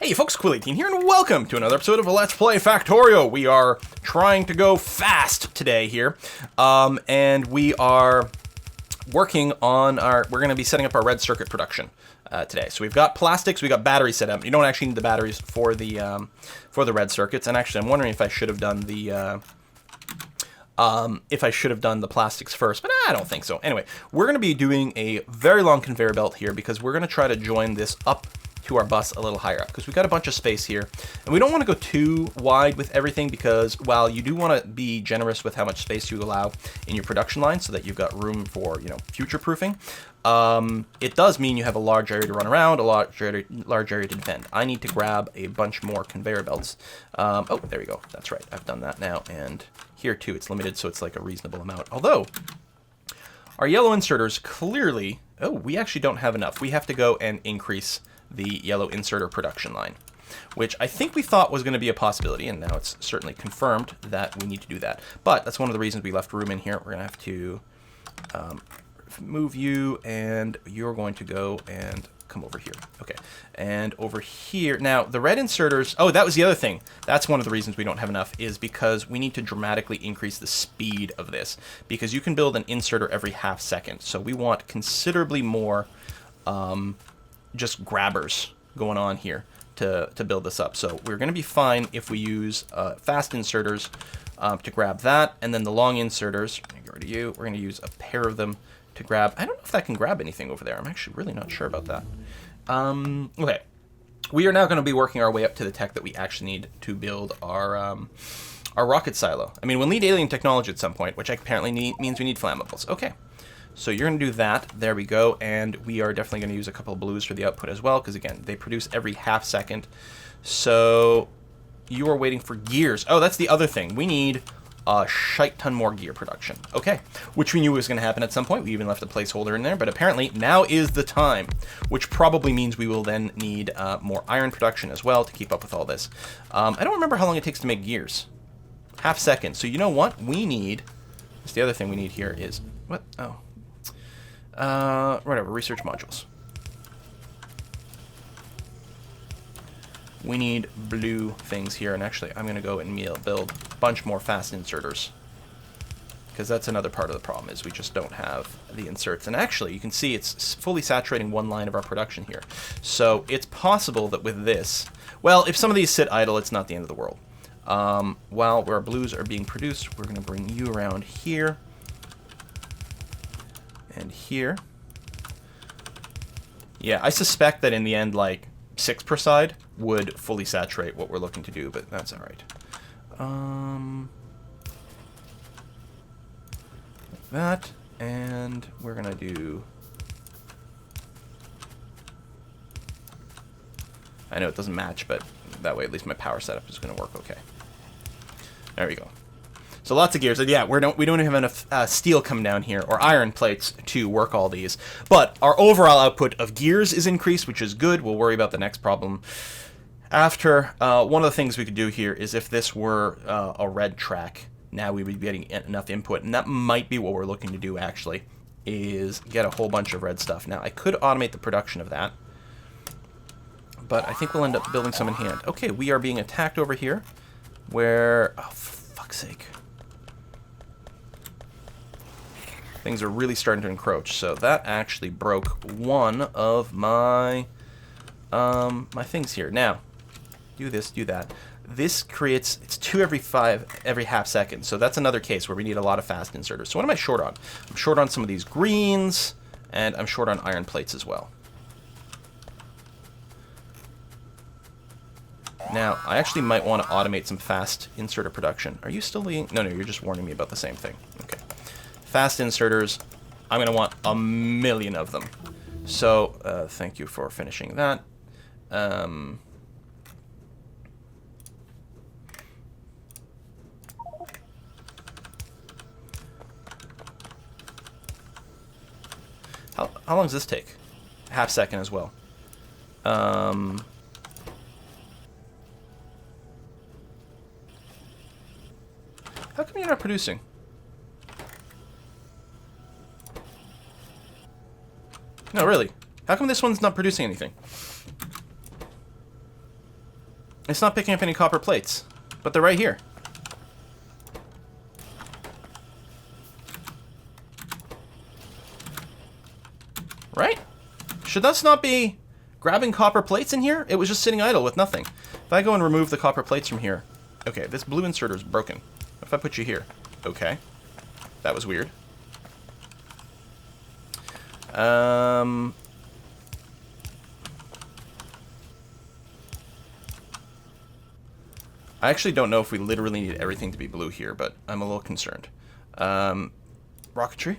Hey folks, Quill18 here, and welcome to another episode of Let's Play Factorio. We are trying to go fast today here, and we are working on we're going to be setting up our red circuit production today. So we've got plastics, we got batteries set up. You don't actually need the batteries for the red circuits, and actually I'm wondering if I should have done the plastics first, but I don't think so. Anyway, we're going to be doing a very long conveyor belt here because we're going to try to join this up to our bus a little higher up because we've got a bunch of space here, and we don't want to go too wide with everything because while you do want to be generous with how much space you allow in your production line so that you've got room for, you know, future proofing, it does mean you have a large area to run around, a large area to defend. I need to grab a bunch more conveyor belts. Oh, there we go. That's right. I've done that now, and here too it's limited, so it's like a reasonable amount. Although our yellow inserters clearly, oh, we actually don't have enough. We have to go and increase the yellow inserter production line, which I think we thought was going to be a possibility, and now it's certainly confirmed that we need to do that. But that's one of the reasons we left room in here. We're going to have to move you, and you're going to go and come over here. Okay, and over here. Now, the red inserters, oh, that was the other thing. That's one of the reasons we don't have enough, is because we need to dramatically increase the speed of this, because you can build an inserter every half second. So we want considerably more just grabbers going on here to build this up. So we're going to be fine if we use fast inserters to grab that, and then the long inserters, I'm going to get rid of you, we're going to use a pair of them to grab. I don't know if that can grab anything over there. I'm actually really not sure about that. Okay, we are now going to be working our way up to the tech that we actually need to build our rocket silo. I mean, we'll need alien technology at some point, which apparently means we need flammables. Okay. So you're going to do that. There we go. And we are definitely going to use a couple of blues for the output as well, because, again, they produce every half second. So you are waiting for gears. Oh, that's the other thing. We need a shite ton more gear production. Okay, which we knew was going to happen at some point. We even left a placeholder in there, but apparently now is the time, which probably means we will then need more iron production as well to keep up with all this. I don't remember how long it takes to make gears. Half second. So you know what? We need... That's the other thing we need here is... What? Oh. Whatever, research modules. We need blue things here, and actually I'm going to go and build a bunch more fast inserters, because that's another part of the problem, is we just don't have the inserts. And actually, you can see it's fully saturating one line of our production here. So it's possible that with this, well, if some of these sit idle, it's not the end of the world. While our blues are being produced, we're going to bring you around here. And here. Yeah, I suspect that in the end, like, 6 per side would fully saturate what we're looking to do, but that's alright. Like that, and we're gonna do... I know it doesn't match, but that way at least my power setup is gonna work okay. There we go. So lots of gears. Yeah, we don't have enough steel coming down here, or iron plates, to work all these. But our overall output of gears is increased, which is good. We'll worry about the next problem after. One of the things we could do here is if this were a red track, now we would be getting enough input. And that might be what we're looking to do, actually, is get a whole bunch of red stuff. Now, I could automate the production of that, but I think we'll end up building some in hand. Okay, we are being attacked over here, where... Oh, for fuck's sake. Things are really starting to encroach, so that actually broke one of my my things here. Now, do this, do that. This creates, it's 2 every half second, so that's another case where we need a lot of fast inserters. So what am I short on? I'm short on some of these greens, and I'm short on iron plates as well. Now, I actually might want to automate some fast inserter production. Are you still being... No, you're just warning me about the same thing. Okay. Fast inserters, I'm going to want a million of them. So, thank you for finishing that. How long does this take? Half second as well. How come you're not producing? No, really. How come this one's not producing anything? It's not picking up any copper plates, but they're right here. Right? Should this not be grabbing copper plates in here? It was just sitting idle with nothing. If I go and remove the copper plates from here... Okay, this blue inserter is broken. If I put you here... Okay. That was weird. I actually don't know if we literally need everything to be blue here, but I'm a little concerned. Rocketry,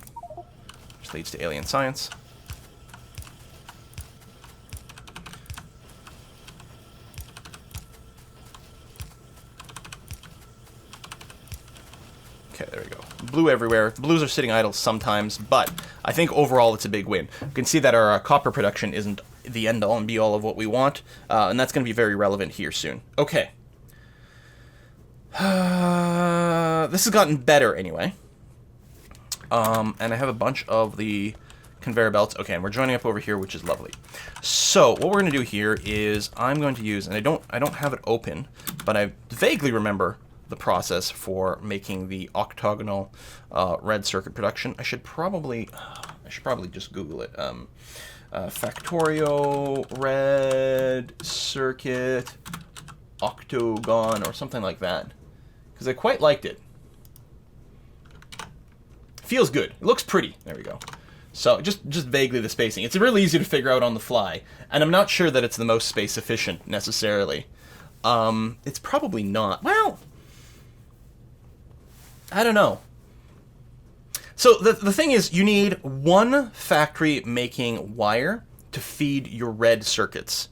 which leads to alien science. Okay, there we go. Blue everywhere. The blues are sitting idle sometimes, but I think overall it's a big win. You can see that our copper production isn't the end-all and be-all of what we want, and that's going to be very relevant here soon. Okay. This has gotten better anyway. And I have a bunch of the conveyor belts. Okay, and we're joining up over here, which is lovely. So what we're going to do here is I'm going to use, and I don't have it open, but I vaguely remember the process for making the octagonal red circuit production. I should probably just Google it. Factorio red circuit octagon or something like that, because I quite liked it. Feels good. It looks pretty. There we go. So just vaguely the spacing. It's really easy to figure out on the fly, and I'm not sure that it's the most space efficient necessarily. It's probably not. Well, I don't know. So the thing is, you need one factory making wire to feed your red circuits.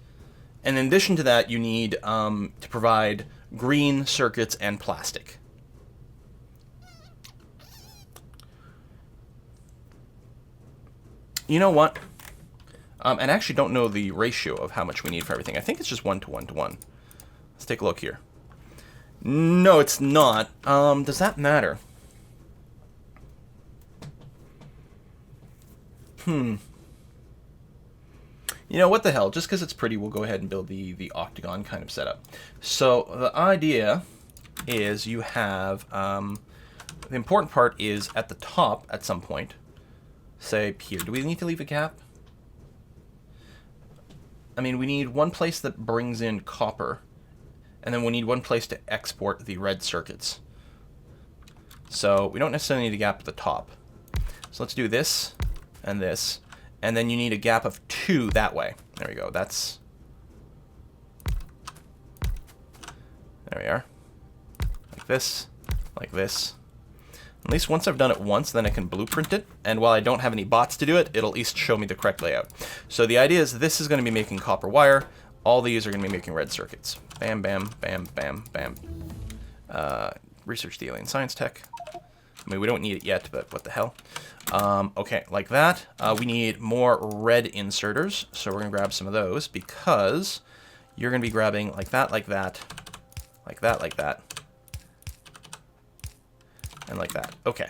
And in addition to that, you need to provide green circuits and plastic. You know what? And I actually don't know the ratio of how much we need for everything. I think it's just 1 to 1 to 1. Let's take a look here. No, it's not. Does that matter? You know, what the hell? Just because it's pretty, we'll go ahead and build the octagon kind of setup. So the idea is you have... the important part is at the top at some point. Say here. Do we need to leave a gap? I mean, we need one place that brings in copper. And then we need one place to export the red circuits. So we don't necessarily need a gap at the top. So let's do this and this. And then you need a gap of 2 that way. There we go. That's... There we are. Like this. Like this. At least once I've done it once, then I can blueprint it. And while I don't have any bots to do it, it'll at least show me the correct layout. So the idea is this is going to be making copper wire. All these are going to be making red circuits. Bam, bam, bam, bam, bam. Research the alien science tech. I mean, we don't need it yet, but what the hell. Okay, like that. We need more red inserters, so we're going to grab some of those because you're going to be grabbing like that, like that, like that, like that, and like that. Okay.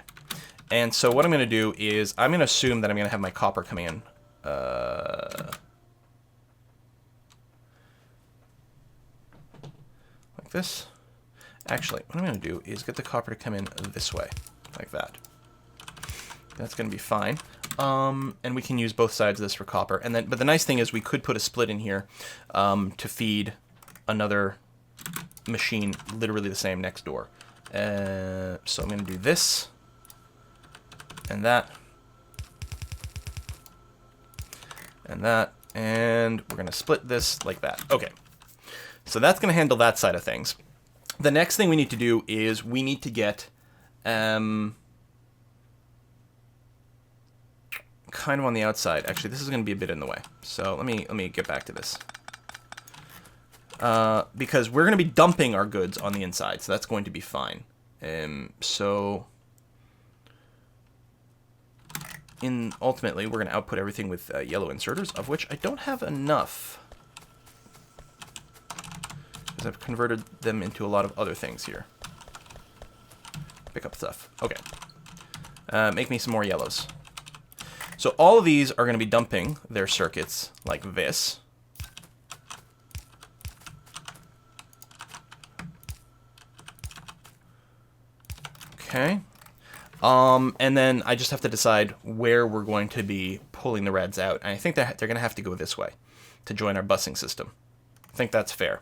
And so what I'm going to do is I'm going to assume that I'm going to have my copper coming in. Like this. Actually, what I'm going to do is get the copper to come in this way, like that. That's going to be fine. And we can use both sides of this for copper. And then, but the nice thing is we could put a split in here to feed another machine literally the same next door. So I'm going to do this and that and that, and we're going to split this like that. Okay, so that's going to handle that side of things. The next thing we need to do is we need to get kind of on the outside. Actually, this is going to be a bit in the way. So let me get back to this. Because we're going to be dumping our goods on the inside, so that's going to be fine. So ultimately, we're going to output everything with yellow inserters, of which I don't have enough. Because I've converted them into a lot of other things here. Pick up stuff. Okay. Make me some more yellows. So all of these are going to be dumping their circuits like this. Okay. And then I just have to decide where we're going to be pulling the reds out. And I think that they're going to have to go this way to join our busing system. I think that's fair.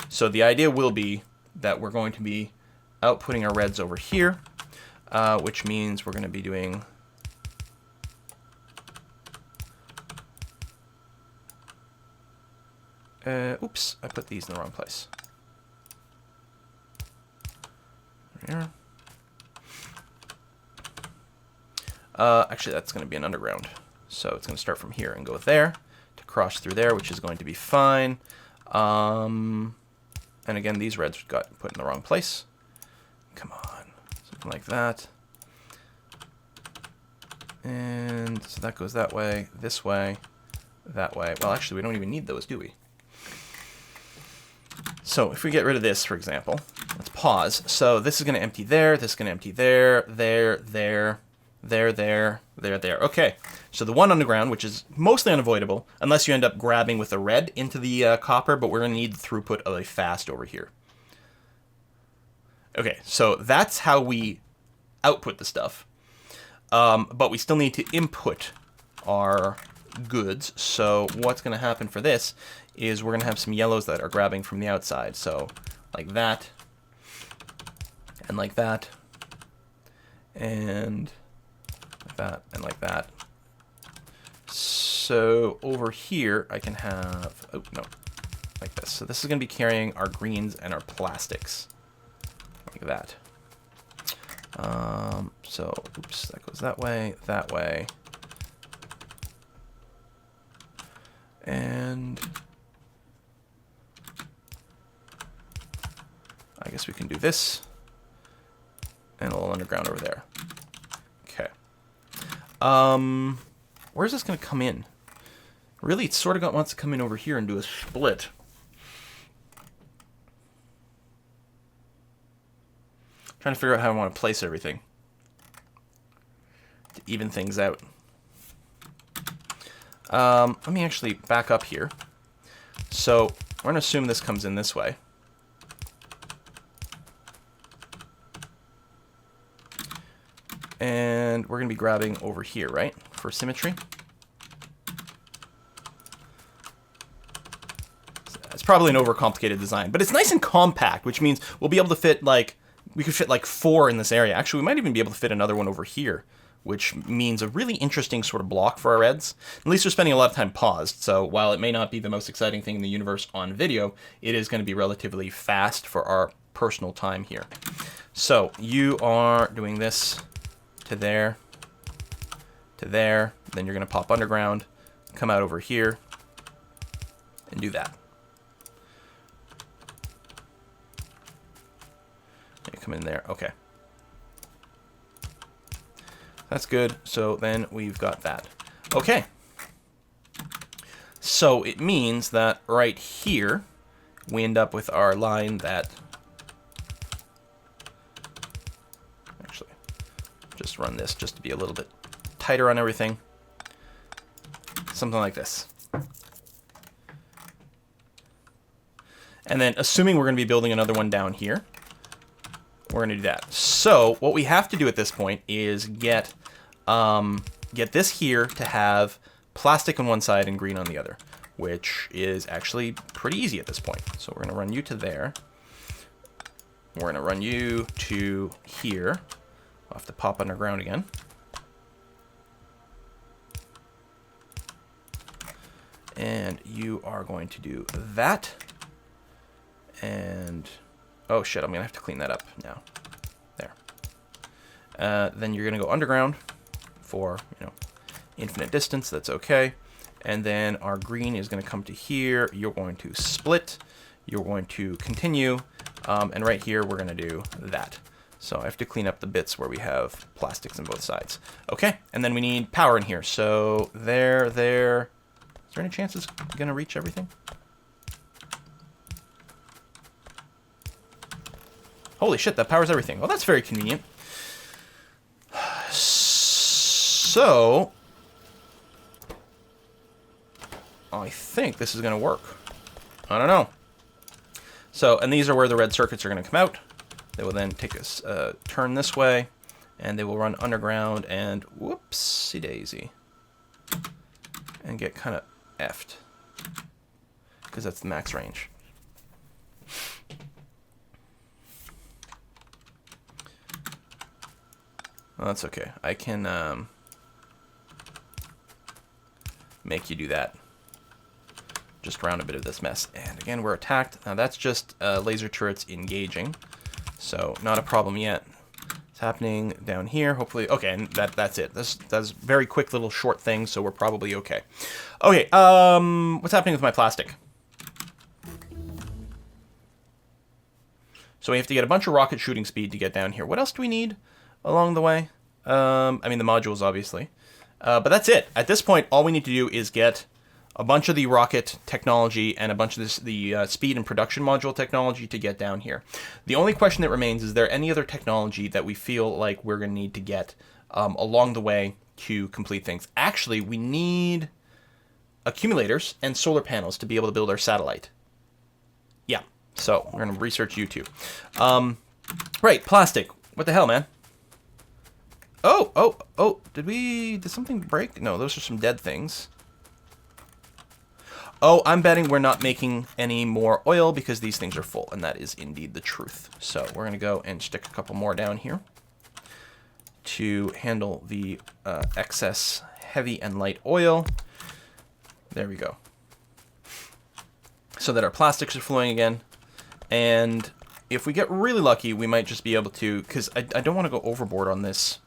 So the idea will be that we're going to be outputting our reds over here, which means we're going to be doing... oops, I put these in the wrong place. Here. Actually, that's going to be an underground. So it's going to start from here and go there to cross through there, which is going to be fine. And again, these reds got put in the wrong place. Come on. Something like that. And so that goes that way, this way, that way. Well, actually, we don't even need those, do we? So if we get rid of this, for example, let's pause. So this is going to empty there, this is going to empty there, there, there, there, there, there, there. Okay, so the one underground, which is mostly unavoidable, unless you end up grabbing with a red into the copper, but we're going to need the throughput of a fast over here. Okay, so that's how we output the stuff. But we still need to input our goods. So what's going to happen for this is we're going to have some yellows that are grabbing from the outside. So like that, and like that, and like that, and like that. So over here I can have, oh no, like this. So this is going to be carrying our greens and our plastics, like that. So oops, that goes that way, and I guess we can do this, and a little underground over there. Okay. Where's this going to come in? Really, it sort of wants to come in over here and do a split. Trying to figure out how I want to place everything to even things out. Let me actually back up here. So we're going to assume this comes in this way. And we're going to be grabbing over here, right? For symmetry. It's probably an overcomplicated design, but it's nice and compact, which means we'll be able to fit like, we could fit like 4 in this area. Actually, we might even be able to fit another one over here, which means a really interesting sort of block for our reds. At least we're spending a lot of time paused, so while it may not be the most exciting thing in the universe on video, it is going to be relatively fast for our personal time here. So you are doing this to there, then you're going to pop underground, come out over here, and do that. You come in there, okay. That's good. So then we've got that. Okay. So it means that right here, we end up with our line that... Actually, just run this just to be a little bit tighter on everything. Something like this. And then assuming we're going to be building another one down here, we're going to do that. So what we have to do at this point is get this here to have plastic on one side and green on the other, which is actually pretty easy at this point. So we're going to run you to there. We're going to run you to here. I'll have to pop underground again. And you are going to do that. And... oh shit, I'm going to have to clean that up now. There. Then you're going to go underground for, infinite distance. That's okay. And then our green is going to come to here. You're going to split. You're going to continue. And right here, we're going to do that. So I have to clean up the bits where we have plastics on both sides. Okay, and then we need power in here. So there. Is there any chance it's going to reach everything? Holy shit, that powers everything. Well, that's very convenient. So, I think this is going to work. I don't know. So, and these are where the red circuits are going to come out. They will then take a turn this way, and they will run underground, and whoopsie daisy, and get kind of effed, because that's the max range. Well, that's okay. I can make you do that. Just around a bit of this mess. And again, we're attacked. Now that's just laser turrets engaging, so not a problem yet. It's happening down here. Hopefully, okay, and that's it. That's very quick little short things, so we're probably okay. Okay, what's happening with my plastic? So we have to get a bunch of rocket shooting speed to get down here. What else do we need along the way? I mean, the modules, obviously. But that's it. At this point, all we need to do is get a bunch of the rocket technology and a bunch of the speed and production module technology to get down here. The only question that remains, is there any other technology that we feel like we're going to need to get along the way to complete things? Actually, we need accumulators and solar panels to be able to build our satellite. Yeah, so we're going to research you too. Right, plastic. What the hell, man? Oh, did something break? No, those are some dead things. Oh, I'm betting we're not making any more oil because these things are full, and that is indeed the truth. So we're going to go and stick a couple more down here to handle the excess heavy and light oil. There we go. So that our plastics are flowing again. And if we get really lucky, we might just be able to, because I don't want to go overboard on this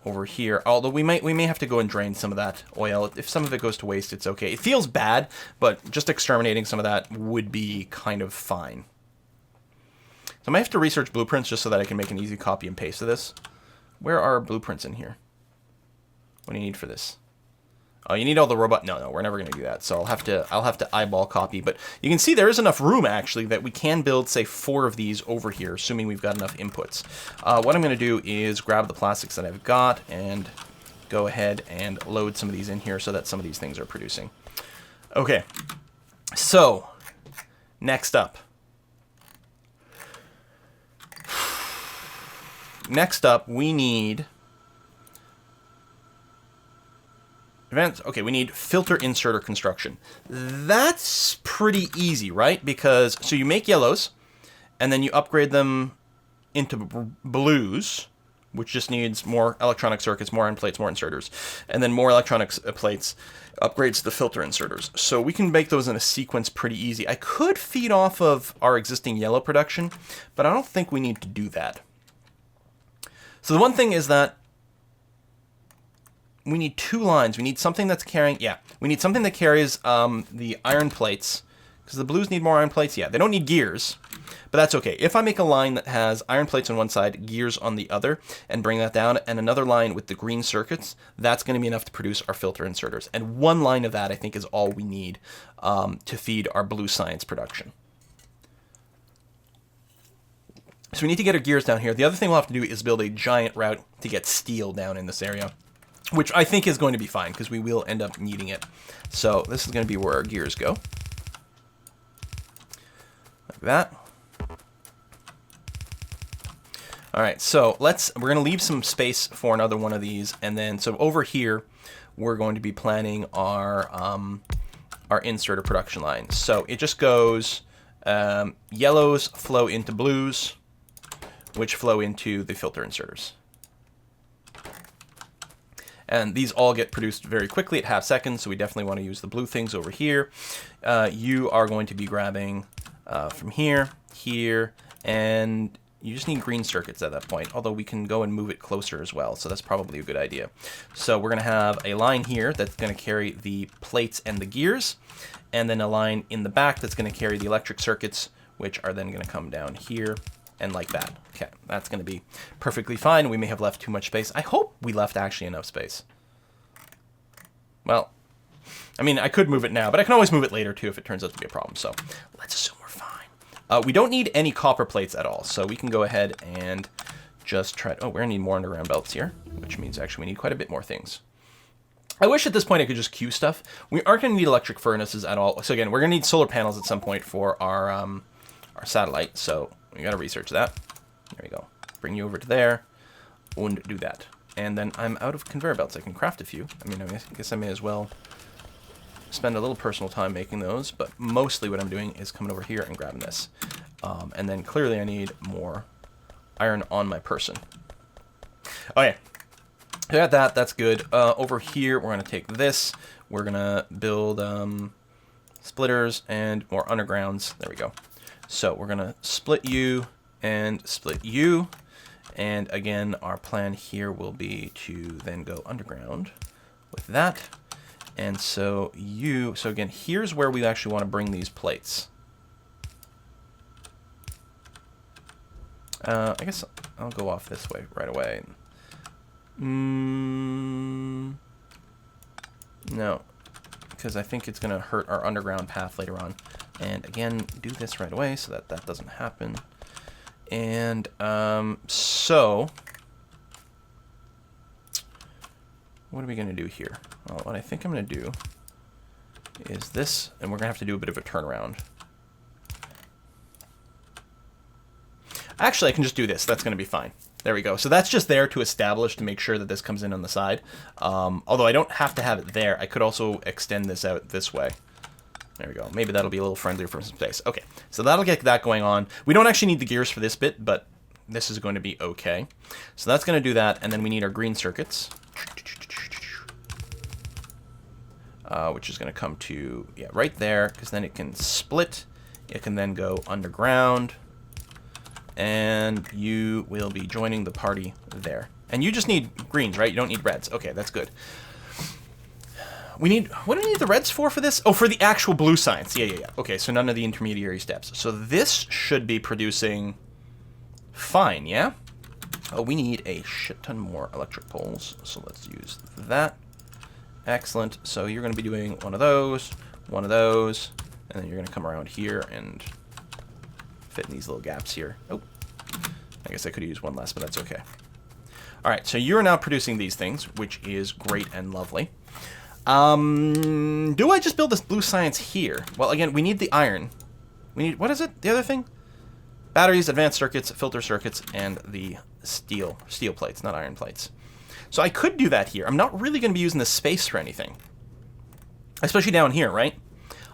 over here, although we may have to go and drain some of that oil. If some of it goes to waste, it's okay. It feels bad, but just exterminating some of that would be kind of fine. So I might have to research blueprints just so that I can make an easy copy and paste of this. Where are blueprints in here? What do you need for this? Oh, you need all the robot. No, we're never going to do that. So I'll have to eyeball copy. But you can see there is enough room actually that we can build, say, 4 of these over here, assuming we've got enough inputs. What I'm going to do is grab the plastics that I've got and go ahead and load some of these in here so that some of these things are producing. Okay. So next up. We need okay, we need filter inserter construction. That's pretty easy, right? Because, so you make yellows, and then you upgrade them into blues, which just needs more electronic circuits, more end plates, more inserters, and then more electronic plates upgrades the filter inserters. So we can make those in a sequence pretty easy. I could feed off of our existing yellow production, but I don't think we need to do that. So the one thing is that we need 2 lines. We need something that's carrying, we need something that carries the iron plates, because the blues need more iron plates. Yeah, they don't need gears, but that's okay. If I make a line that has iron plates on one side, gears on the other, and bring that down, and another line with the green circuits, that's going to be enough to produce our filter inserters. And 1 line of that, I think, is all we need to feed our blue science production. So we need to get our gears down here. The other thing we'll have to do is build a giant route to get steel down in this area, which I think is going to be fine because we will end up needing it. So this is going to be where our gears go. Like that. All right, so we're going to leave some space for another one of these, and then so over here we're going to be planning our inserter production line. So it just goes yellows flow into blues, which flow into the filter inserters. And these all get produced very quickly at half seconds, so we definitely want to use the blue things over here. You are going to be grabbing from here, here, and you just need green circuits at that point, although we can go and move it closer as well, so that's probably a good idea. So we're going to have a line here that's going to carry the plates and the gears, and then a line in the back that's going to carry the electric circuits, which are then going to come down here and like that. Okay, that's going to be perfectly fine. We may have left too much space. I hope we left actually enough space. Well, I mean, I could move it now, but I can always move it later too if it turns out to be a problem. So let's assume we're fine. We don't need any copper plates at all, so we can go ahead and just try. Oh, we're going to need more underground belts here, which means actually we need quite a bit more things. I wish at this point I could just queue stuff. We aren't going to need electric furnaces at all. So again, we're going to need solar panels at some point for our satellite, so we got to research that. There we go. Bring you over to there and do that. And then I'm out of conveyor belts. I can craft a few. I mean, I guess I may as well spend a little personal time making those, but mostly what I'm doing is coming over here and grabbing this. And then clearly I need more iron on my person. Okay, I got that. That's good. Over here, we're going to take this. We're going to build splitters and more undergrounds. There we go. So we're going to split you and split you. And again, our plan here will be to then go underground with that. And so again, here's where we actually want to bring these plates. I guess I'll go off this way right away. No, because I think it's going to hurt our underground path later on. And again, do this right away so that that doesn't happen. And so what are we going to do here? Well, what I think I'm going to do is this, and we're going to have to do a bit of a turnaround. Actually, I can just do this. That's going to be fine. There we go. So that's just there to establish, to make sure that this comes in on the side. Although I don't have to have it there. I could also extend this out this way. There we go. Maybe that'll be a little friendlier for some space. Okay, so that'll get that going on. We don't actually need the gears for this bit, but this is going to be okay. So that's going to do that, and then we need our green circuits. Which is going to come to, yeah, right there, because then it can split. It can then go underground. And you will be joining the party there. And you just need greens, right? You don't need reds. Okay, that's good. We need, what do we need the reds for this? Oh, for the actual blue science. Yeah. Okay, so none of the intermediary steps. So this should be producing fine, yeah? Oh, we need a shit ton more electric poles. So let's use that. Excellent. So you're going to be doing one of those, and then you're going to come around here and fit in these little gaps here. Oh, I guess I could use one less, but that's okay. All right, so you're now producing these things, which is great and lovely. Do I just build this blue science here? Well, again, we need the iron. We need, what is it? The other thing? Batteries, advanced circuits, filter circuits, and the steel plates, not iron plates. So I could do that here. I'm not really going to be using this space for anything, especially down here, right?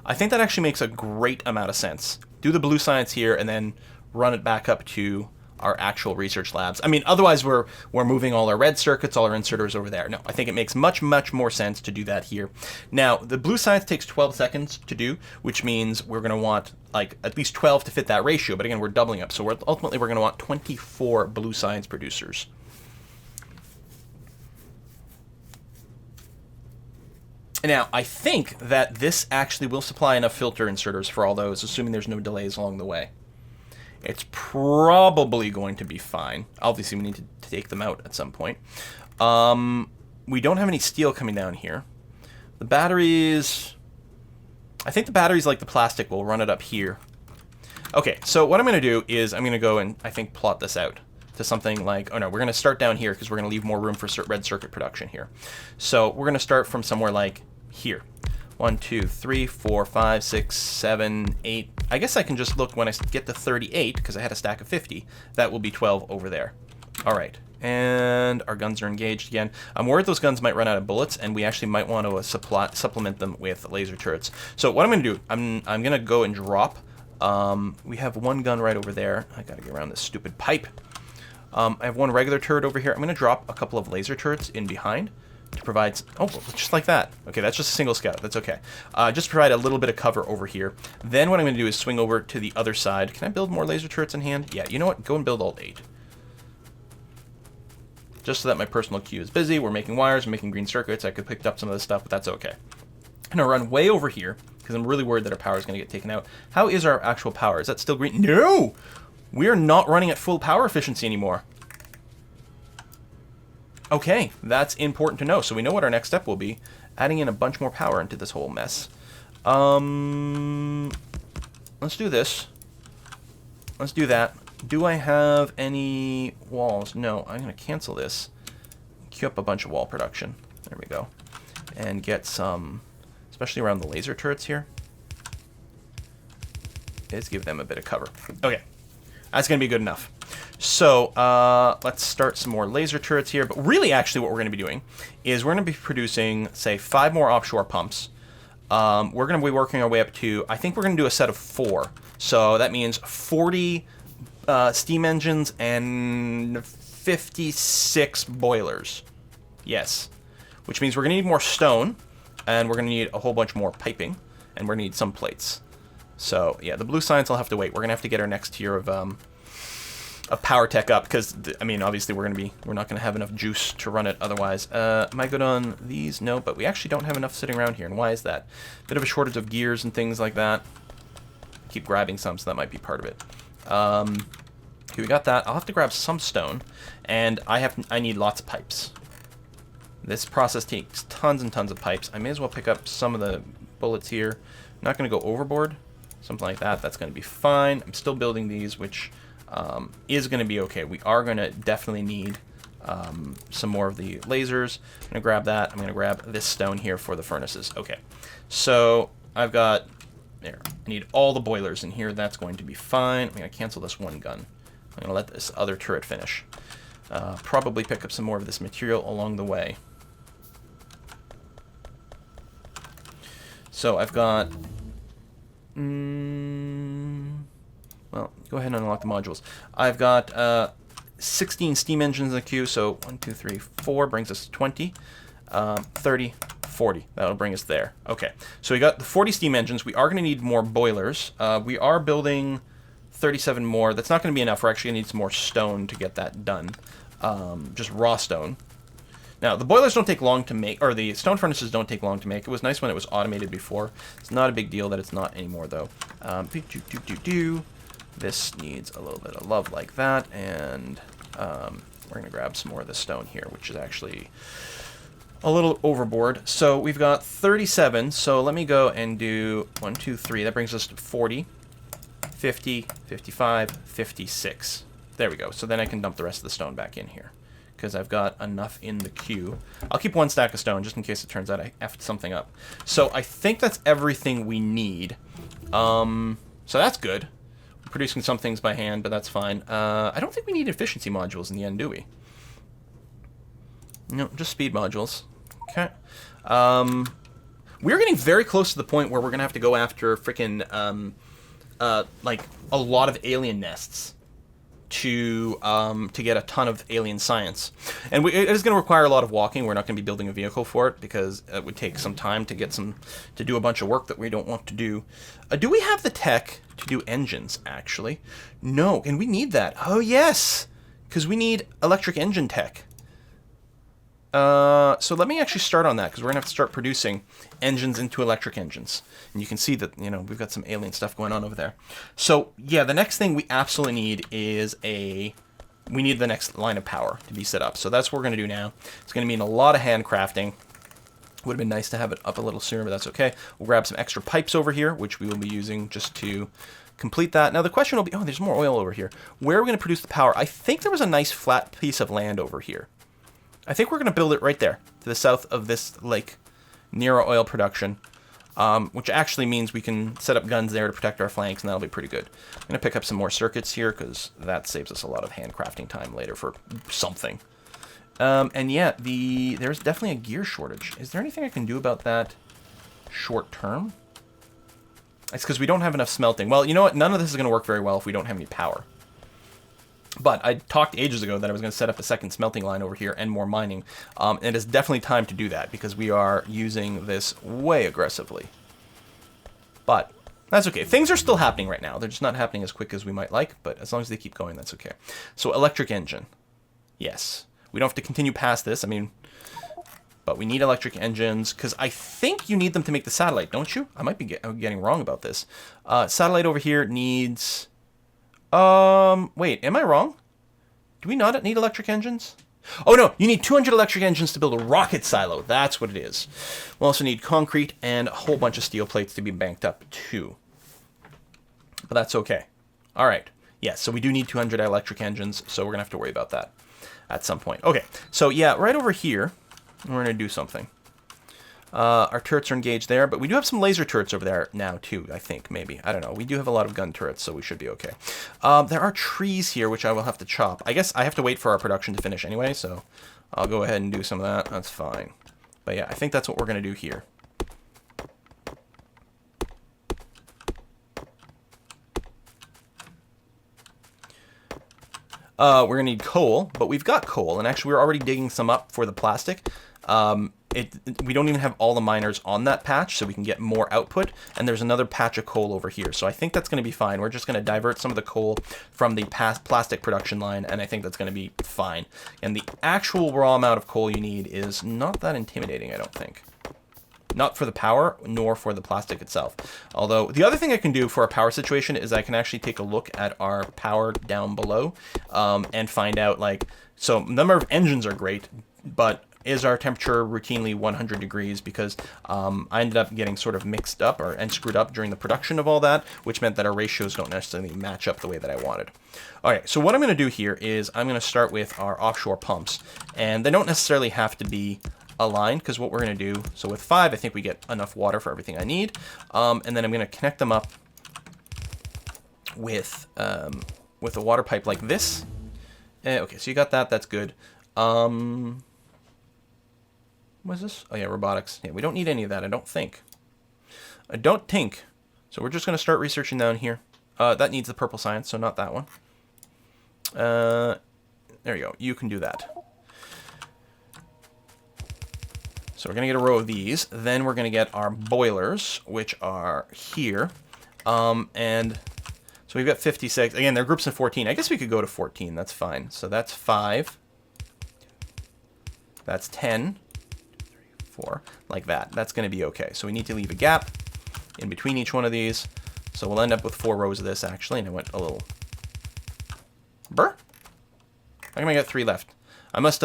I think that actually makes a great amount of sense. Do the blue science here and then run it back up to our actual research labs. I mean, otherwise we're moving all our red circuits, all our inserters over there. No, I think it makes much more sense to do that here. Now, the blue science takes 12 seconds to do, which means we're going to want like at least 12 to fit that ratio. But again, we're doubling up. So ultimately we're going to want 24 blue science producers. Now, I think that this actually will supply enough filter inserters for all those, assuming there's no delays along the way. It's probably going to be fine. Obviously, we need to take them out at some point. We don't have any steel coming down here. The batteries, I think the batteries like the plastic will run it up here. Okay, so what I'm going to do is I'm going to go and I think plot this out to something like, oh no, we're going to start down here because we're going to leave more room for red circuit production here. So we're going to start from somewhere like here. 1, 2, 3, 4, 5, 6, 7, 8. I guess I can just look when I get to 38, because I had a stack of 50. That will be 12 over there. All right, and our guns are engaged again. I'm worried those guns might run out of bullets, and we actually might want to supplement them with laser turrets. So what I'm going to do, I'm going to go and drop. We have one gun right over there. I got to get around this stupid pipe. I have one regular turret over here. I'm going to drop a couple of laser turrets in behind to provide, oh, just like that. Okay, that's just a single scout. That's okay. Just provide a little bit of cover over here. Then what I'm going to do is swing over to the other side. Can I build more laser turrets in hand? Yeah, you know what? Go and build all 8. Just so that my personal queue is busy. We're making wires, we're making green circuits. I could pick up some of this stuff, but that's okay. I'm going to run way over here because I'm really worried that our power is going to get taken out. How is our actual power? Is that still green? No! We are not running at full power efficiency anymore. Okay, that's important to know. So we know what our next step will be. Adding in a bunch more power into this whole mess. Let's do this. Let's do that. Do I have any walls? No, I'm going to cancel this. Queue up a bunch of wall production. There we go. And get some, especially around the laser turrets here. Let's give them a bit of cover. Okay, that's going to be good enough. So let's start some more laser turrets here. But really, actually, what we're going to be doing is we're going to be producing, say, 5 more offshore pumps. We're going to be working our way up to, I think we're going to do a set of 4. So that means 40 steam engines and 56 boilers. Yes. Which means we're going to need more stone, and we're going to need a whole bunch more piping, and we're going to need some plates. So, yeah, the blue science will have to wait. We're going to have to get our next tier of power tech up, because, I mean, obviously we're not going to have enough juice to run it otherwise. Am I good on these? No, but we actually don't have enough sitting around here, and why is that? Bit of a shortage of gears and things like that. Keep grabbing some, so that might be part of it. Okay, we got that. I'll have to grab some stone, and I need lots of pipes. This process takes tons and tons of pipes. I may as well pick up some of the bullets here. I'm not going to go overboard. Something like that. That's going to be fine. I'm still building these, which is going to be okay. We are going to definitely need some more of the lasers. I'm going to grab that. I'm going to grab this stone here for the furnaces. Okay. So I've got... There. I need all the boilers in here. That's going to be fine. I'm going to cancel this one gun. I'm going to let this other turret finish. Probably pick up some more of this material along the way. So I've got... well, go ahead and unlock the modules. I've got 16 steam engines in the queue, so 1, 2, 3, 4 brings us to 20, 30, 40. That'll bring us there. Okay, so we got the 40 steam engines. We are going to need more boilers. We are building 37 more. That's not going to be enough. We're actually going to need some more stone to get that done. Just raw stone. Now, the boilers don't take long to make, or the stone furnaces don't take long to make. It was nice when it was automated before. It's not a big deal that it's not anymore, though. This needs a little bit of love like that, and we're going to grab some more of this stone here, which is actually a little overboard. So we've got 37, so let me go and do 1, 2, 3. That brings us to 40, 50, 55, 56. There we go. So then I can dump the rest of the stone back in here, because I've got enough in the queue. I'll keep 1 stack of stone, just in case it turns out I effed something up. So I think that's everything we need. So that's good. We're producing some things by hand, but that's fine. I don't think we need efficiency modules in the end, do we? No, just speed modules. Okay. We're getting very close to the point where we're going to have to go after freaking, like, a lot of alien nests to get a ton of alien science. And it is going to require a lot of walking. We're not going to be building a vehicle for it, because it would take some time to do a bunch of work that we don't want to do. Do we have the tech to do engines, actually? No, and we need that. Oh, yes, because we need electric engine tech. So let me actually start on that, because we're going to have to start producing engines into electric engines. And you can see that, you know, we've got some alien stuff going on over there. So, yeah, the next thing we absolutely need is we need the next line of power to be set up. So that's what we're going to do now. It's going to mean a lot of handcrafting. Would have been nice to have it up a little sooner, but that's okay. We'll grab some extra pipes over here, which we will be using just to complete that. Now the question will be, oh, there's more oil over here. Where are we going to produce the power? I think there was a nice flat piece of land over here. I think we're going to build it right there, to the south of this lake, near our oil production, which actually means we can set up guns there to protect our flanks, and that'll be pretty good. I'm going to pick up some more circuits here, because that saves us a lot of handcrafting time later for something. And yeah, there's definitely a gear shortage. Is there anything I can do about that short term? It's because we don't have enough smelting. Well, you know what? None of this is going to work very well if we don't have any power. But I talked ages ago that I was going to set up a second smelting line over here and more mining. And it is definitely time to do that, because we are using this way aggressively. But that's okay. Things are still happening right now. They're just not happening as quick as we might like, but as long as they keep going, that's okay. So electric engine. Yes. We don't have to continue past this. I mean, but we need electric engines, because I think you need them to make the satellite, don't you? I might be getting wrong about this. Satellite over here needs... wait, am I wrong? Do we not need electric engines? Oh no, you need 200 electric engines to build a rocket silo. That's what it is. We'll also need concrete and a whole bunch of steel plates to be banked up too. But that's okay. All right. Yes, so we do need 200 electric engines, so we're going to have to worry about that at some point. Okay, so yeah, right over here, we're going to do something. Our turrets are engaged there, but we do have some laser turrets over there now too, I think, maybe. I don't know. We do have a lot of gun turrets, so we should be okay. There are trees here, which I will have to chop. I guess I have to wait for our production to finish anyway, so I'll go ahead and do some of that. That's fine. But yeah, I think that's what we're going to do here. We're going to need coal, but we've got coal, and actually we're already digging some up for the plastic. We don't even have all the miners on that patch, so we can get more output, and there's another patch of coal over here, so I think that's going to be fine. We're just going to divert some of the coal from the plastic production line, and I think that's going to be fine. And the actual raw amount of coal you need is not that intimidating, I don't think. Not for the power, nor for the plastic itself. Although, the other thing I can do for our power situation is I can actually take a look at our power down below and find out, like, so number of engines are great, but is our temperature routinely 100 degrees? Because I ended up getting sort of mixed up and screwed up during the production of all that, which meant that our ratios don't necessarily match up the way that I wanted. All right, so what I'm going to do here is I'm going to start with our offshore pumps, and they don't necessarily have to be aligned, because what we're going to do, so with 5, I think we get enough water for everything I need, and then I'm going to connect them up with a water pipe like this. Okay, so you got that. That's good. What is this? Oh yeah, robotics. Yeah, we don't need any of that, I don't think. So we're just going to start researching down here. That needs the purple science, so not that one. There you go. You can do that. So we're going to get a row of these. Then we're going to get our boilers, which are here. And so we've got 56. Again, they're groups of 14. I guess we could go to 14. That's fine. So that's 5. That's 10. 4. Like that. That's going to be okay. So we need to leave a gap in between each one of these. So we'll end up with 4 rows of this, actually. And I went a little... Burr? How come I got 3 left? I must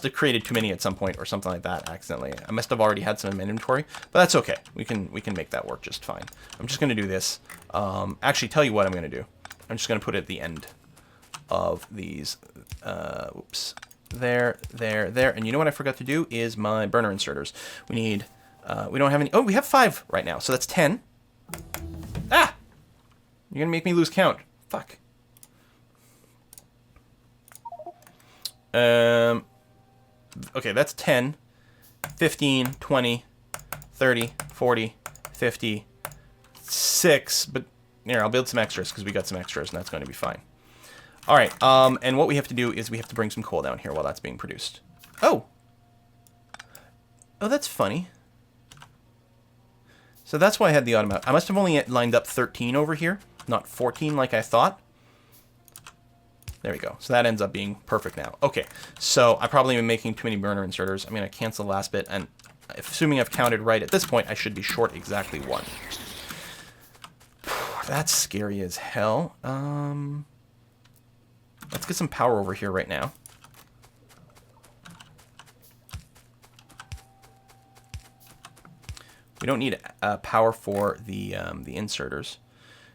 have created too many at some point or something like that accidentally. I must have already had some in my inventory, but that's okay. We can make that work just fine. I'm just going to do this. Actually, tell you what I'm going to do. I'm just going to put it at the end of these. Oops. There. And you know what I forgot to do is my burner inserters. We need, we don't have any. Oh, we have 5 right now. So that's 10. Ah! You're going to make me lose count. Fuck. Okay, that's 10, 15, 20, 30, 40, 50, 6, but here, I'll build some extras because we got some extras and that's going to be fine. All right, and what we have to do is we have to bring some coal down here while that's being produced. Oh, that's funny. So that's why I had the automatic. I must have only lined up 13 over here, not 14 like I thought. There we go. So that ends up being perfect now. Okay, so I probably am making too many burner inserters. I'm going to cancel the last bit, and assuming I've counted right at this point, I should be short exactly 1. That's scary as hell. Let's get some power over here right now. We don't need power for the inserters.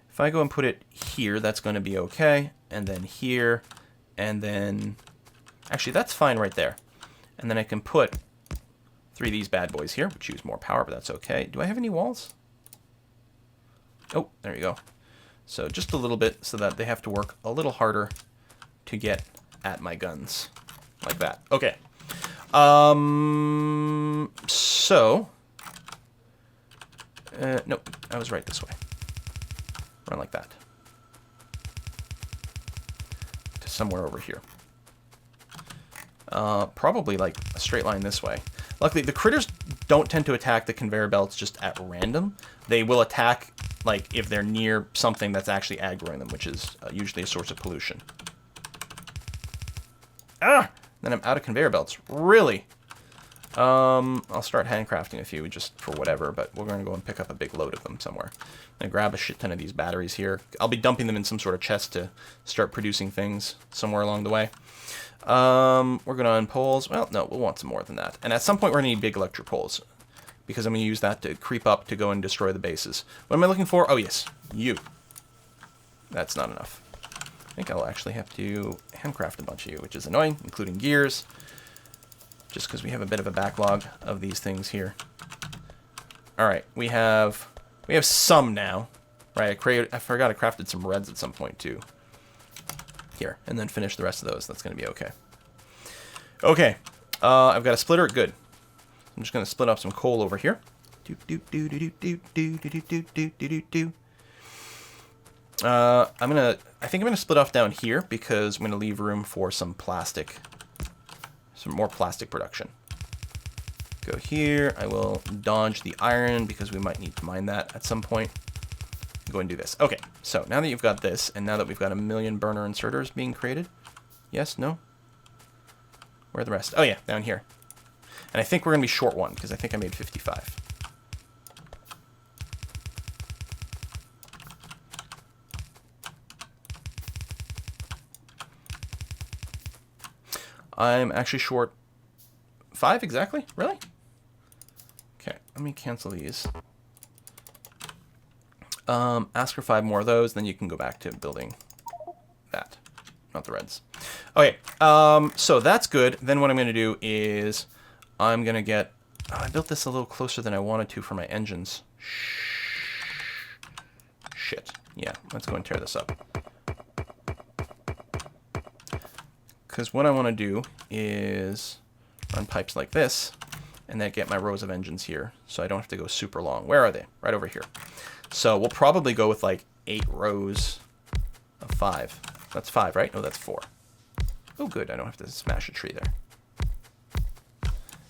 If I go and put it here, that's going to be okay. And then here, and then... Actually, that's fine right there. And then I can put 3 of these bad boys here, which use more power, but that's okay. Do I have any walls? Oh, there you go. So just a little bit so that they have to work a little harder to get at my guns. Like that. Okay. So... nope, I was right this way. Run like that. To somewhere over here. Probably like a straight line this way. Luckily, the critters don't tend to attack the conveyor belts just at random. They will attack, like, if they're near something that's actually aggroing them, which is usually a source of pollution. Ah! Then I'm out of conveyor belts. Really? I'll start handcrafting a few just for whatever, but we're going to go and pick up a big load of them somewhere. I'm going to grab a shit ton of these batteries here. I'll be dumping them in some sort of chest to start producing things somewhere along the way. We're going to unpoles. Well, no, we'll want some more than that. And at some point, we're going to need big electric poles, because I'm going to use that to creep up to go and destroy the bases. What am I looking for? Oh, yes, you. That's not enough. I think I'll actually have to handcraft a bunch of you, which is annoying, including gears. just because we have a bit of a backlog of these things here. All right, we have some now, right? I forgot I crafted some reds at some point too. Here, and then finish the rest of those. That's going to be okay. Okay, I've got a splitter. Good. I'm just going to split up some coal over here. I think I'm gonna split off down here because I'm gonna leave room for some more plastic production. Go here. I will dodge the iron because we might need to mine that at some point. Go and do this. Okay, so now that you've got this, and now that we've got 1,000,000 burner inserters being created, yes, no, where are the rest? Oh yeah, down here. And I think we're gonna be short one because I think I made 55. I'm actually short 5 exactly? Really? Okay, let me cancel these. Ask for 5 more of those, then you can go back to building that. Not the reds. Okay, so that's good. Then what I'm going to do is I'm going to get... Oh, I built this a little closer than I wanted to for my engines. Shit. Yeah, let's go and tear this up. Because what I want to do is run pipes like this, and then get my rows of engines here, so I don't have to go super long. Where are they? Right over here. So we'll probably go with like 8 rows of 5. That's 5, right? No, that's 4. Oh, good. I don't have to smash a tree there.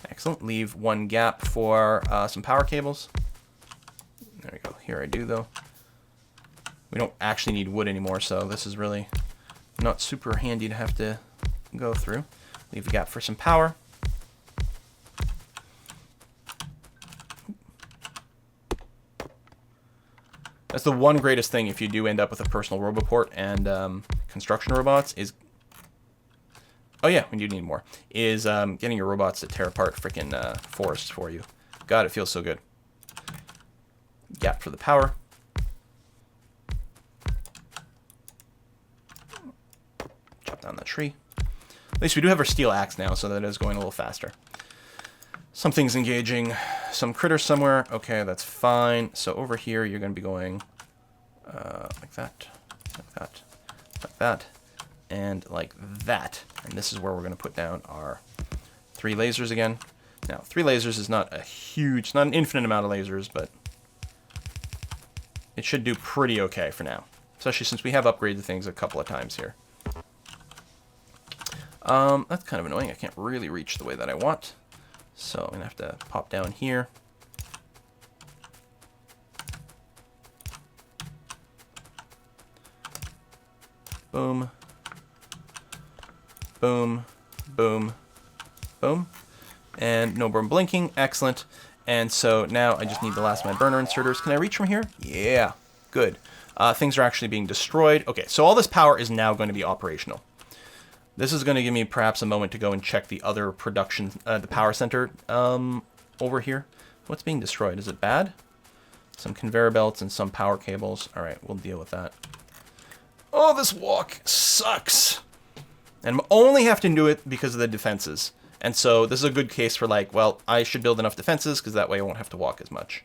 Excellent. Leave 1 gap for some power cables. There we go. Here I do, though. We don't actually need wood anymore, so this is really not super handy to have to go through. Leave a gap for some power. That's the one greatest thing if you do end up with a personal roboport and construction robots is... Oh yeah, we do need more. Is getting your robots to tear apart freaking forests for you. God, it feels so good. Gap for the power. Chop down that tree. At least we do have our steel axe now, so that is going a little faster. Something's engaging some critters somewhere. Okay, that's fine. So over here, you're going to be going like that, like that, like that, and like that. And this is where we're going to put down our 3 lasers again. Now, 3 lasers is not a huge, not an infinite amount of lasers, but it should do pretty okay for now. Especially since we have upgraded things a couple of times here. That's kind of annoying. I can't really reach the way that I want. So I'm going to have to pop down here. Boom. Boom. Boom. Boom. And no burn blinking. Excellent. And so now I just need the last of my burner inserters. Can I reach from here? Yeah. Good. Things are actually being destroyed. Okay, so all this power is now going to be operational. This is going to give me perhaps a moment to go and check the other production, the power center over here. What's being destroyed? Is it bad? Some conveyor belts and some power cables. All right, we'll deal with that. Oh, this walk sucks. And I'm only have to do it because of the defenses. And so this is a good case for like, well, I should build enough defenses because that way I won't have to walk as much.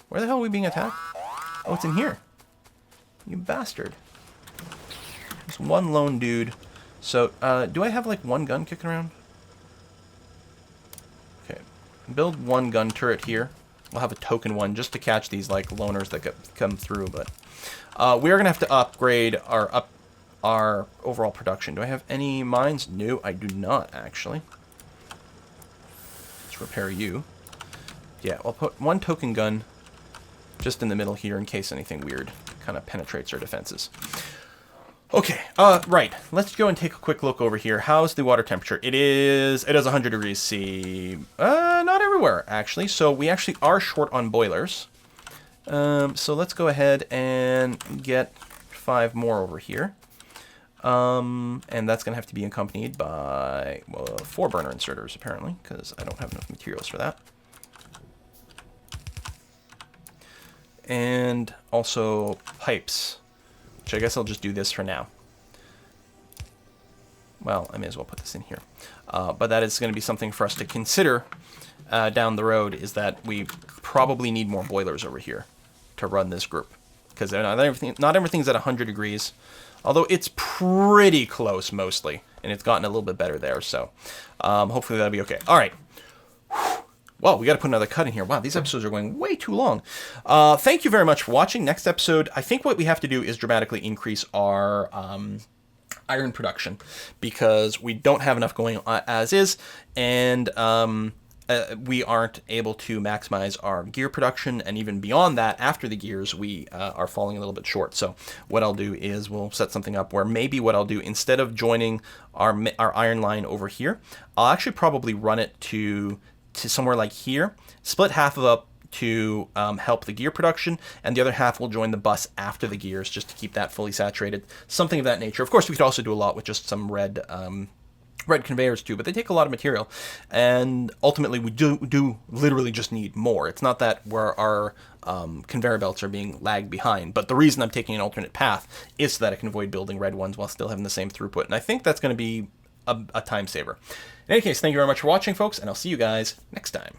Where the hell are we being attacked? Oh, it's in here. You bastard. There's one lone dude. So, do I have, like, 1 gun kicking around? Okay. Build 1 gun turret here. We'll have a token one just to catch these, like, loners that come through, but... we are going to have to upgrade our overall production. Do I have any mines? No, I do not, actually. Let's repair you. Yeah, I'll put 1 token gun just in the middle here in case anything weird kind of penetrates our defenses. Okay, right. Let's go and take a quick look over here. How's the water temperature? It is 100 degrees C. Not everywhere, actually. So we actually are short on boilers. So let's go ahead and get 5 more over here. And that's going to have to be accompanied by, well, 4 burner inserters, apparently, because I don't have enough materials for that. And also pipes. I guess I'll just do this for now. well, I may as well put this in here. But that is going to be something for us to consider down the road, is that we probably need more boilers over here to run this group, because not everything's at 100 degrees, although it's pretty close mostly, and it's gotten a little bit better there, so hopefully that'll be okay. All right. Well, we got to put another cut in here. Wow, these episodes are going way too long. Thank you very much for watching. Next episode, I think what we have to do is dramatically increase our iron production, because we don't have enough going on as is, and we aren't able to maximize our gear production, and even beyond that, after the gears, we are falling a little bit short. So what I'll do is we'll set something up where maybe what I'll do, instead of joining our iron line over here, I'll actually probably run it to somewhere like here, split half of up to help the gear production, and the other half will join the bus after the gears, just to keep that fully saturated, something of that nature. Of course, we could also do a lot with just some red conveyors too, but they take a lot of material, and ultimately we do literally just need more. It's not that our conveyor belts are being lagged behind, but the reason I'm taking an alternate path is so that I can avoid building red ones while still having the same throughput, and I think that's going to be a time saver. In any case, thank you very much for watching, folks, and I'll see you guys next time.